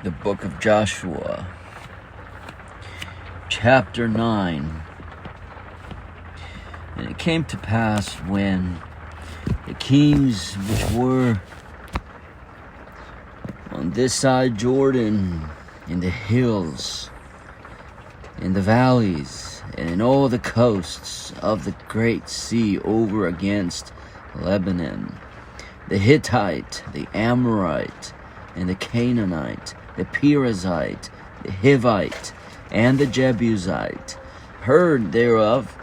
The book of Joshua, chapter 9. And it came to pass when the kings which were on this side Jordan, in the hills, in the valleys, and in all the coasts of the great sea over against Lebanon, the Hittite, the Amorite, and the Canaanite, the Perizzite, the Hivite, and the Jebusite, heard thereof,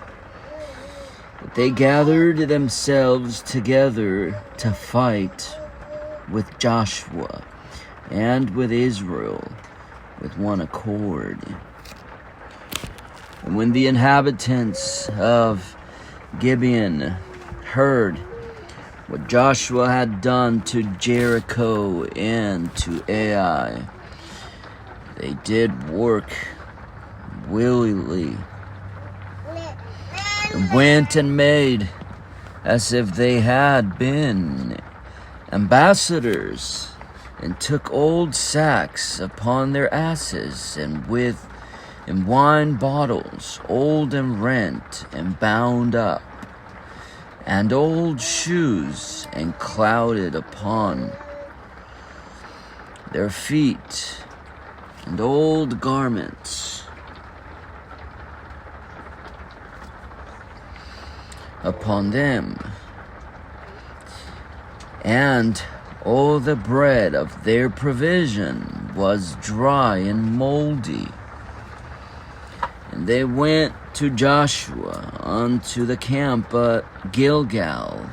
that they gathered themselves together to fight with Joshua and with Israel with one accord. And when the inhabitants of Gibeon heard what Joshua had done to Jericho and to Ai, they did work willingly, and went and made as if they had been ambassadors, and took old sacks upon their asses, and wine bottles, old and rent, and bound up, and old shoes, and clouded upon their feet, and old garments upon them, and all the bread of their provision was dry and moldy. And they went to Joshua unto the camp at Gilgal,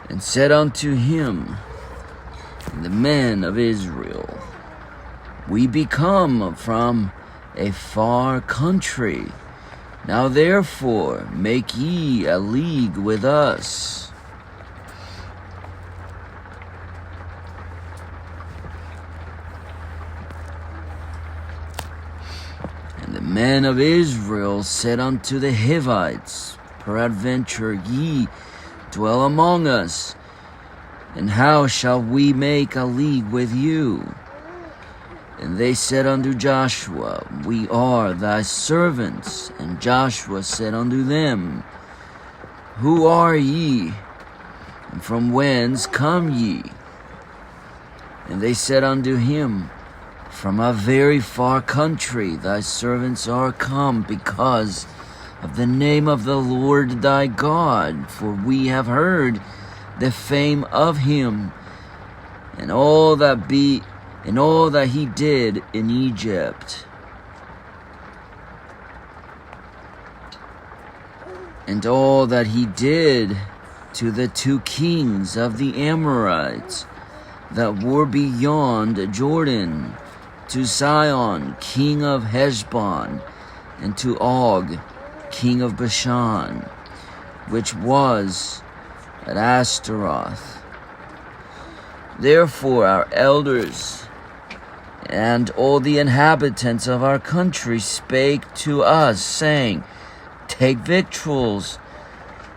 and said unto him, the men of Israel, we be come from a far country. Now therefore make ye a league with us. And the men of Israel said unto the Hivites, peradventure ye dwell among us, and how shall we make a league with you? And they said unto Joshua, we are thy servants. And Joshua said unto them, who are ye, and from whence come ye? And they said unto him, from a very far country thy servants are come, because of the name of the Lord thy God, for we have heard the fame of him, and all that he did in Egypt, and all that he did to the two kings of the Amorites that were beyond Jordan, to Sihon, king of Heshbon, and to Og, king of Bashan, which was at Ashtaroth. Therefore our elders and all the inhabitants of our country spake to us, saying, take victuals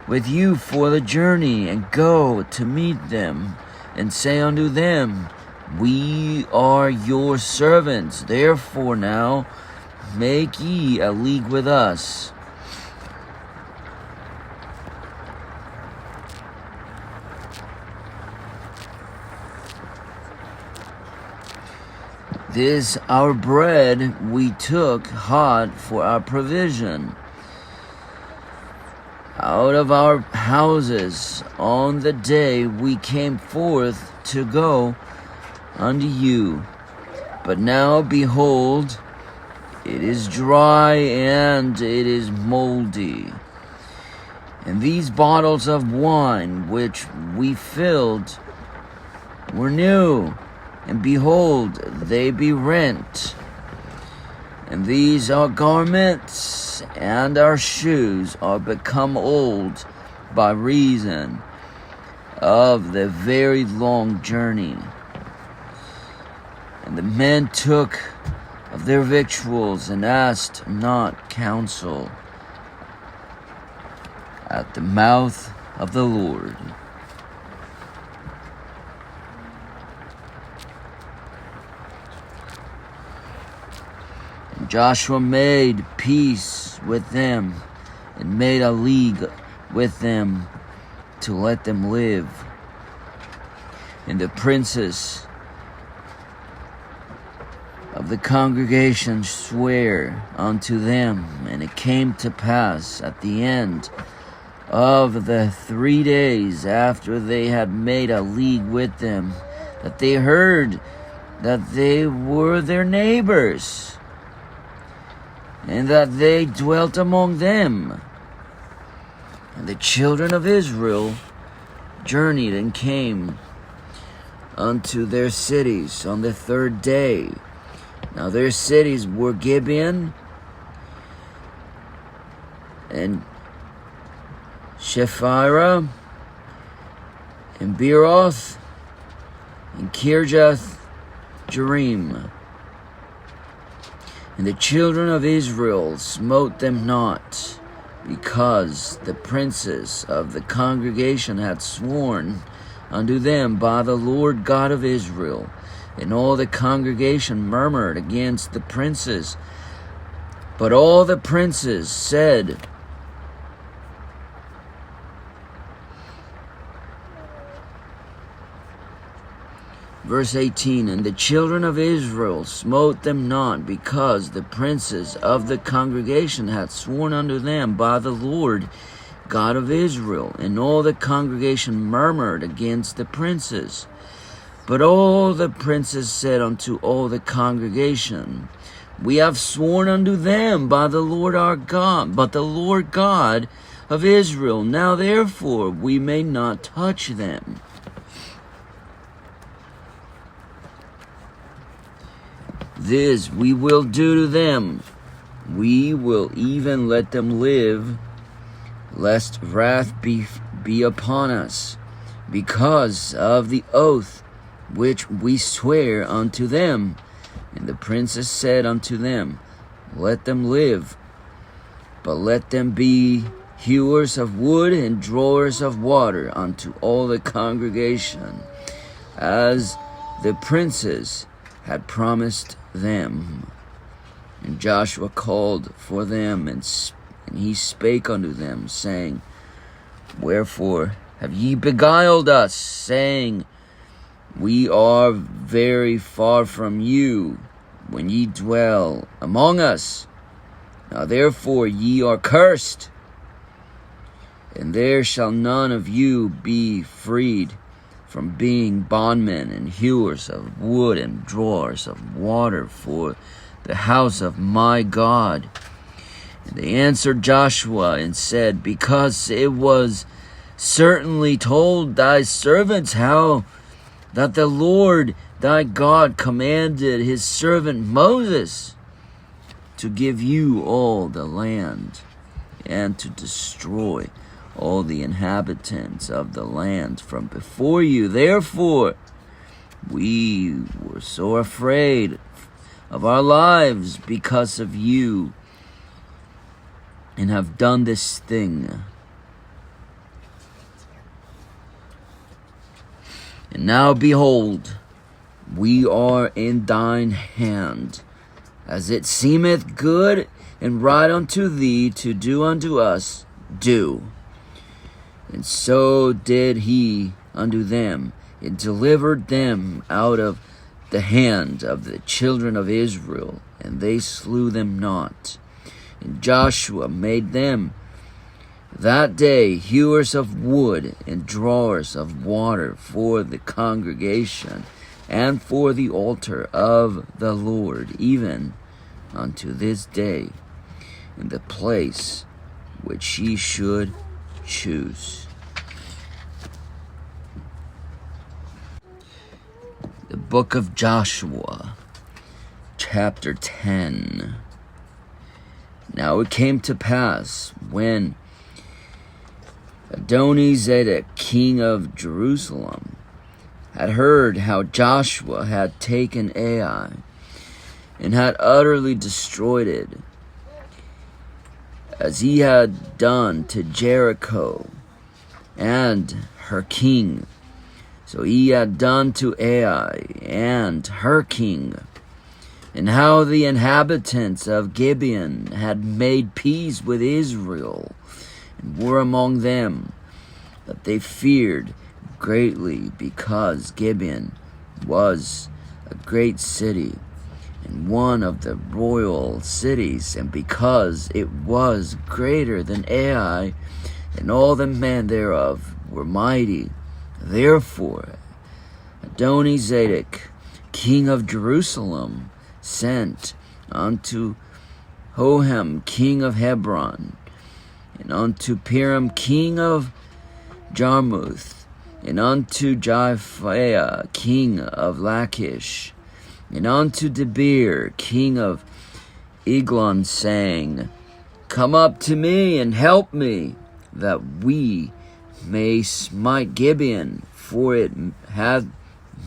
with you for the journey, and go to meet them, and say unto them, we are your servants. Therefore now make ye a league with us. This our bread we took hot for our provision out of our houses on the day we came forth to go unto you. But now behold, it is dry and it is moldy. And these bottles of wine which we filled were new, and behold, they be rent. And these our garments and our shoes are become old by reason of the very long journey. And the men took of their victuals, and asked not counsel at the mouth of the Lord. Joshua made peace with them and made a league with them to let them live. And the princes of the congregation swear unto them. And it came to pass at the end of the 3 days after they had made a league with them, that they heard that they were their neighbors, and that they dwelt among them. And the children of Israel journeyed and came unto their cities on the 3rd day. Now their cities were Gibeon and Shephirah and Beeroth and Kirjath Jearim. And the children of Israel smote them not, because the princes of the congregation had sworn unto them by the Lord God of Israel. And all the congregation murmured against the princes. But all the princes said, verse 18, and the children of Israel smote them not, because the princes of the congregation had sworn unto them by the Lord God of Israel. And all the congregation murmured against the princes. But all the princes said unto all the congregation, we have sworn unto them by the Lord our God, but the Lord God of Israel. Now therefore we may not touch them. This we will do to them. We will even let them live, lest wrath be upon us, because of the oath which we swear unto them. And the princes said unto them, let them live, but let them be hewers of wood and drawers of water unto all the congregation, as the princes had promised them. And Joshua called for them, and he spake unto them, saying, wherefore have ye beguiled us, saying, we are very far from you, when ye dwell among us? Now therefore ye are cursed, and there shall none of you be freed from being bondmen and hewers of wood and drawers of water for the house of my God. And they answered Joshua and said, because it was certainly told thy servants how that the Lord thy God commanded his servant Moses to give you all the land, and to destroy all the inhabitants of the land from before you. Therefore we were so afraid of our lives because of you, and have done this thing. And now behold, we are in thine hand, as it seemeth good and right unto thee to do unto us, do. And so did he unto them, and delivered them out of the hand of the children of Israel, and they slew them not. And Joshua made them that day hewers of wood and drawers of water for the congregation, and for the altar of the Lord, even unto this day, in the place which he should choose. The book of Joshua, chapter 10. Now it came to pass, when Adonizedek, king of Jerusalem, had heard how Joshua had taken Ai, and had utterly destroyed it, as he had done to Jericho and her king, so he had done to Ai and her king. and how the inhabitants of Gibeon had made peace with Israel, and were among them, that they feared greatly, because Gibeon was a great city, and one of the royal cities, and because it was greater than Ai, and all the men thereof were mighty. Therefore Adonizedek, king of Jerusalem, sent unto Hoham, king of Hebron, and unto Piram, king of Jarmuth, and unto Japhia, king of Lachish, and unto Debir, king of Eglon, saying, Come up to me and help me, that we may smite Gibeon, for it hath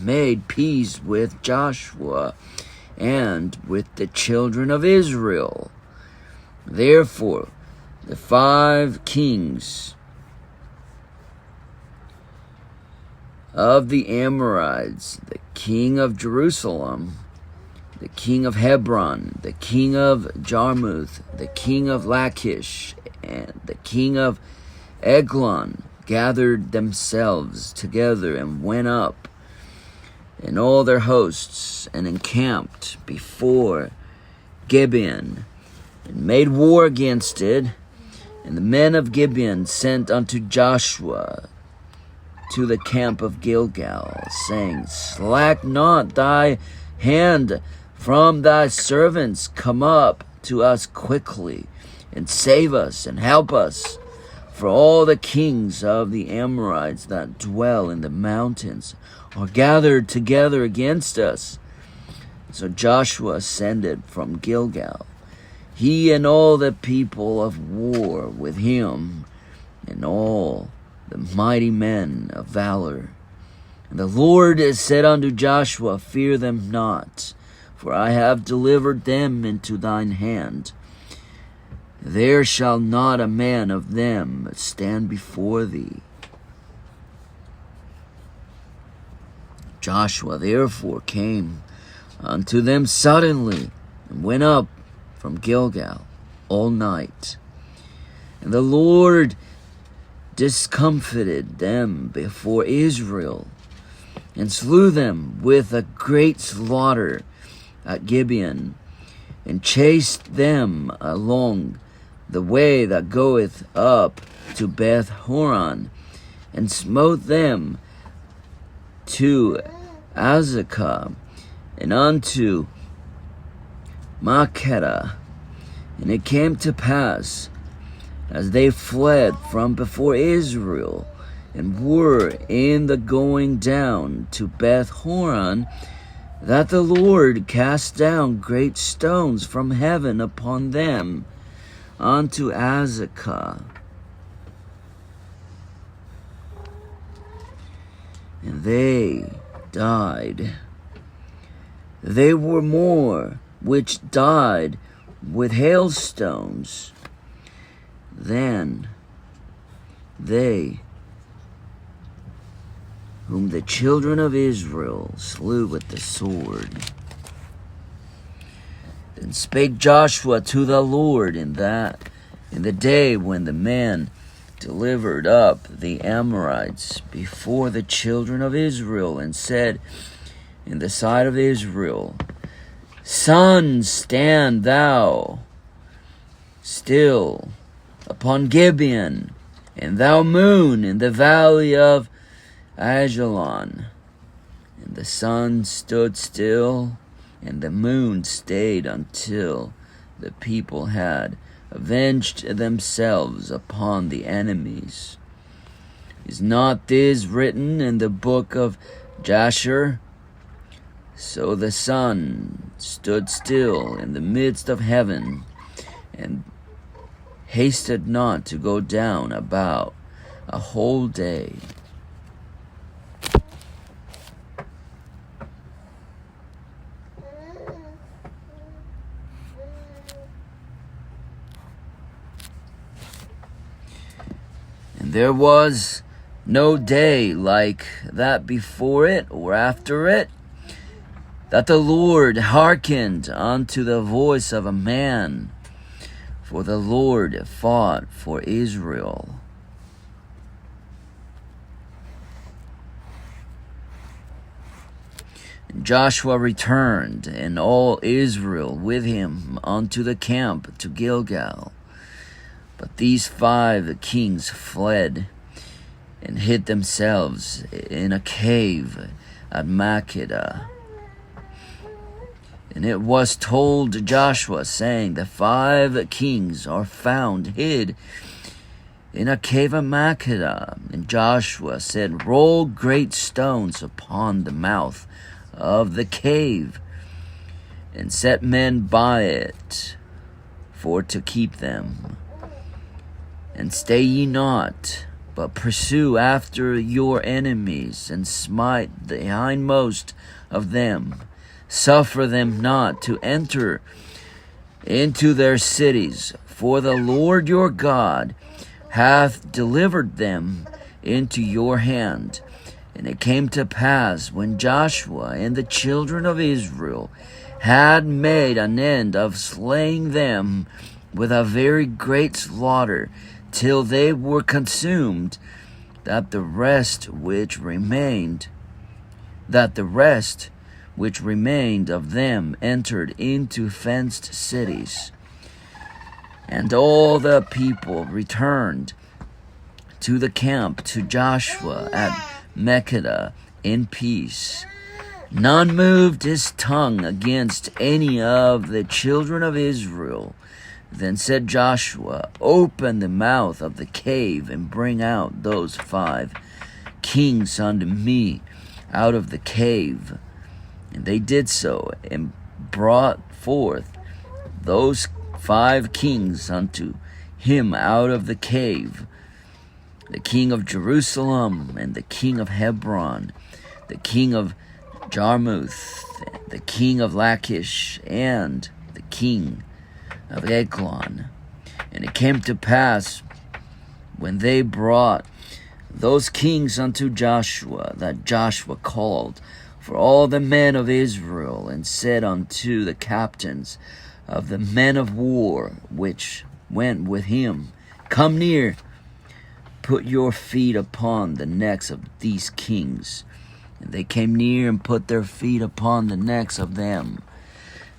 made peace with Joshua and with the children of Israel. Therefore the 5 kings of the Amorites, the king of Jerusalem, the king of Hebron, the king of Jarmuth, the king of Lachish, and the king of Eglon, gathered themselves together and went up, and all their hosts, and encamped before Gibeon, and made war against it. And the men of Gibeon sent unto Joshua to the camp of Gilgal, saying, Slack not thy hand from thy servants, come up to us quickly, and save us, and help us. For all the kings of the Amorites that dwell in the mountains are gathered together against us. So Joshua ascended from Gilgal, he and all the people of war with him, and all the mighty men of valor. And the Lord said unto Joshua, Fear them not, for I have delivered them into thine hand. There shall not a man of them stand before thee. Joshua therefore came unto them suddenly, and went up from Gilgal all night. And the Lord discomfited them before Israel, and slew them with a great slaughter at Gibeon, and chased them along the way that goeth up to Beth Horon, and smote them to Azekah, and unto Makkedah. And it came to pass, as they fled from before Israel, and were in the going down to Beth Horon, that the Lord cast down great stones from heaven upon them unto Azekah. And they died. They were more which died with hailstones than they whom the children of Israel slew with the sword. Then spake Joshua to the Lord in the day when the men delivered up the Amorites before the children of Israel, and said in the sight of Israel, Sun, stand thou still upon Gibeon, and thou moon in the valley of Ajalon. And the sun stood still, and the moon stayed, until the people had avenged themselves upon the enemies. Is not this written in the book of Jasher? So the sun stood still in the midst of heaven, and hasted not to go down about a whole day. And there was no day like that before it or after it, that the Lord hearkened unto the voice of a man, for the Lord fought for Israel. And Joshua returned, and all Israel with him, unto the camp to Gilgal. But these 5 kings fled, and hid themselves in a cave at Makkedah. And it was told Joshua, saying, the 5 kings are found hid in a cave at Makkedah. And Joshua said, roll great stones upon the mouth of the cave, and set men by it for to keep them. And stay ye not, but pursue after your enemies, and smite the hindmost of them. Suffer them not to enter into their cities, for the Lord your God hath delivered them into your hand. And it came to pass, when Joshua and the children of Israel had made an end of slaying them with a very great slaughter, till they were consumed, that the rest which remained of them entered into fenced cities. And all the people returned to the camp to Joshua at Makkedah in peace. None moved his tongue against any of the children of Israel. Then said Joshua, open the mouth of the cave, and bring out those 5 kings unto me out of the cave. And they did so, and brought forth those 5 kings unto him out of the cave, the king of Jerusalem, and the king of Hebron, the king of Jarmuth, the king of Lachish, and the king of Eglon. And it came to pass, when they brought those kings unto Joshua, that Joshua called for all the men of Israel, and said unto the captains of the men of war which went with him, come near, put your feet upon the necks of these kings. And they came near, and put their feet upon the necks of them.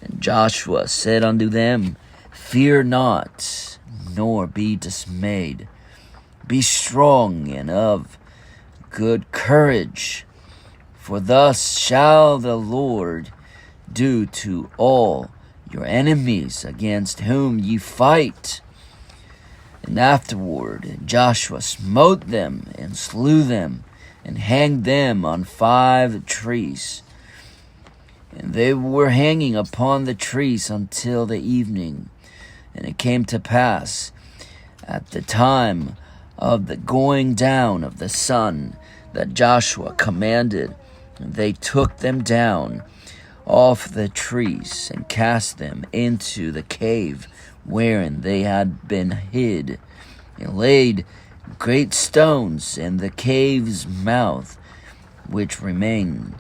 And Joshua said unto them, fear not, nor be dismayed. Be strong and of good courage, for thus shall the Lord do to all your enemies against whom ye fight. And afterward Joshua smote them, and slew them, and hanged them on 5 trees. And they were hanging upon the trees until the evening. And it came to pass, at the time of the going down of the sun, that Joshua commanded, and they took them down off the trees, and cast them into the cave wherein they had been hid, and laid great stones in the cave's mouth, which remain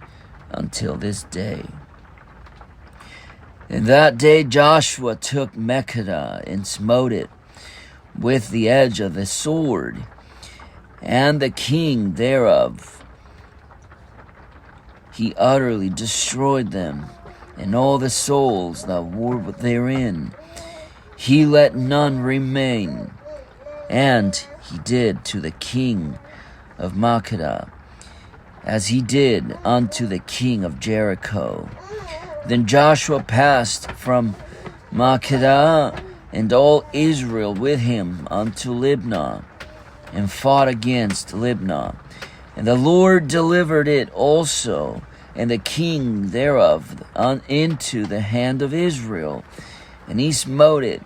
until this day. And that day Joshua took Makkedah, and smote it with the edge of the sword, and the king thereof. He utterly destroyed them, and all the souls that were therein. He let none remain. And he did to the king of Makkedah, as he did unto the king of Jericho. Then Joshua passed from Makkedah, and all Israel with him, unto Libnah, and fought against Libnah. And the Lord delivered it also, and the king thereof, into the hand of Israel. And he smote it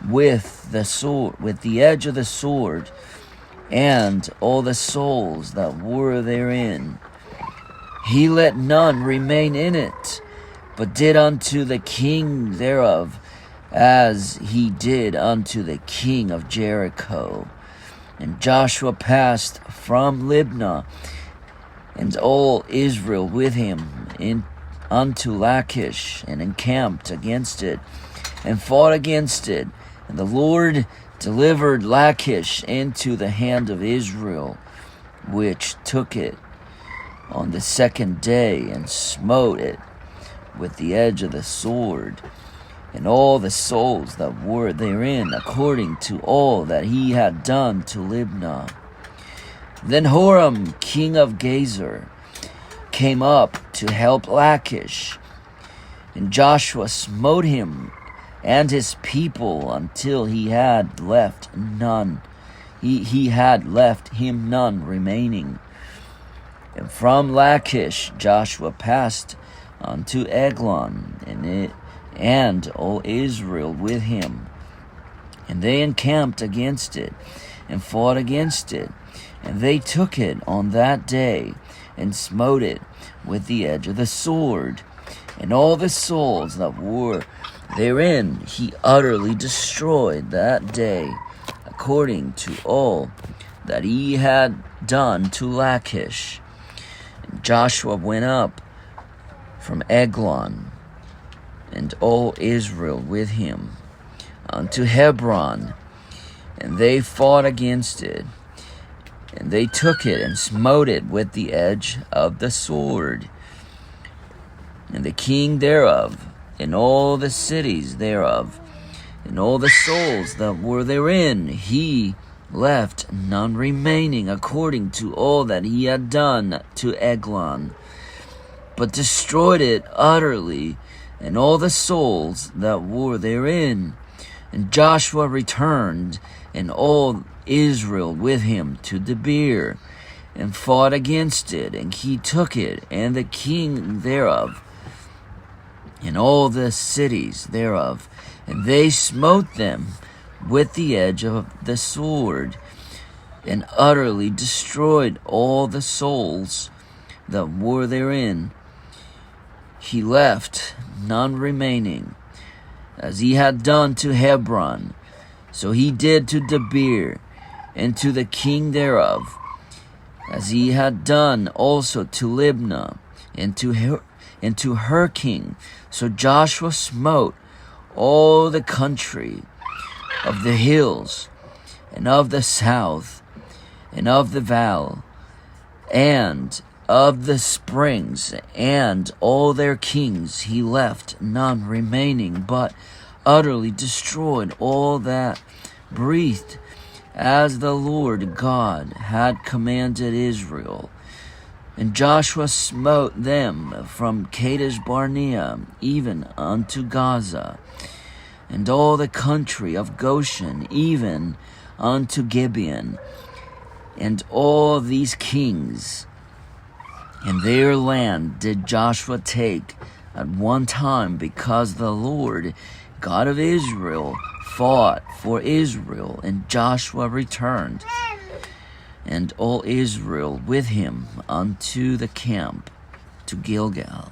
with the sword, with the edge of the sword, and all the souls that were therein. He let none remain in it, but did unto the king thereof as he did unto the king of Jericho. And Joshua passed from Libnah, and all Israel with him, unto Lachish, and encamped against it, and fought against it. And the Lord delivered Lachish into the hand of Israel, which took it on the second day, and smote it with the edge of the sword, and all the souls that were therein, according to all that he had done to Libnah. Then Horam, king of Gezer, came up to help Lachish, and Joshua smote him and his people until he had left none. He had left him none remaining. And from Lachish Joshua passed unto Eglon, and all Israel with him. And they encamped against it, and fought against it. And they took it on that day, and smote it with the edge of the sword. And all the souls that were therein he utterly destroyed that day, according to all that he had done to Lachish. And Joshua went up from Eglon, and all Israel with him, unto Hebron, and they fought against it. And they took it, and smote it with the edge of the sword. And the king thereof, and all the cities thereof, and all the souls that were therein, he left none remaining, according to all that he had done to Eglon, but destroyed it utterly, and all the souls that were therein. And Joshua returned, and all Israel with him, to Debir, and fought against it, and he took it, and the king thereof, and all the cities thereof, and they smote them with the edge of the sword, and utterly destroyed all the souls that were therein. He left none remaining, as he had done to Hebron, so he did to Debir, and to the king thereof, as he had done also to Libnah, and to her king. So Joshua smote all the country of the hills, and of the south, and of the vale, and of the springs, and all their kings. He left none remaining, but utterly destroyed all that breathed, as the Lord God had commanded Israel. And Joshua smote them from Kadesh Barnea even unto Gaza, and all the country of Goshen even unto Gibeon, and all these kings and their land did Joshua take at one time, because the Lord God of Israel fought for Israel. And Joshua returned, and all Israel with him, unto the camp to Gilgal.